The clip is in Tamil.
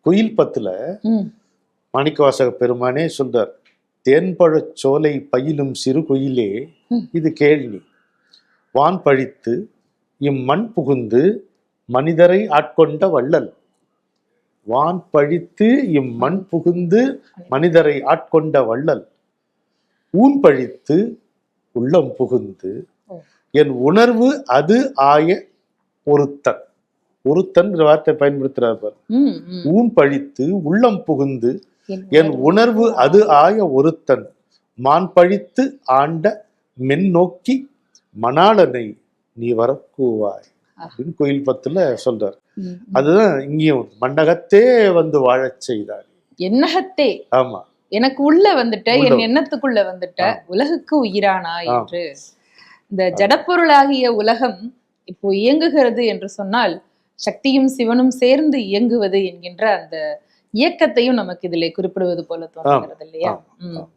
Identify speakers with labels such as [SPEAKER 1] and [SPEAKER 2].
[SPEAKER 1] குயில் பத்துல மாணிக்கவாசக பெருமானே சொல்றார், தேன்பழச் சோலை பயிலும் சிறு குயிலே இது கேள்வி, வான் பழித்து இம்மண் புகுந்து மனிதரை ஆட்கொண்ட வள்ளல். வான் பழித்து இம்மண் புகுந்து மனிதரை ஆட்கொண்ட வள்ளல், ஊன் பழித்து உள்ளம் புகுந்து என் உணர்வு அது ஆய ஒருத்தன். ஒருத்தன் வார்த்தை பயன்படுத்துறார். ஊன் பழித்து உள்ளம் புகுந்து என் உணர்வு அது ஆய ஒருத்தன், மான் பழித்து ஆண்ட மென் நோக்கி மணாளனை நீ வரக்கூவாய் அப்படின்னு கோயில் பத்துல சொல்றார். அதுதான் இங்கேயும் மண்டகத்தே வந்து வாழச் செய்தார்.
[SPEAKER 2] என்னகத்தே,
[SPEAKER 1] ஆமா,
[SPEAKER 2] எனக்கு உள்ள வந்துட்ட, என் எண்ணத்துக்குள்ள வந்துட்ட, உலகுக்கு உயிரானா என்று. இந்த ஜடப்பொருளாகிய உலகம் இப்போ இயங்குகிறது என்று சொன்னால் சக்தியும் சிவனும் சேர்ந்து இயங்குவது என்கின்ற அந்த இயக்கத்தையும் நமக்கு இதிலே குறிப்பிடுவது போல தோன்றுகிறது இல்லையா?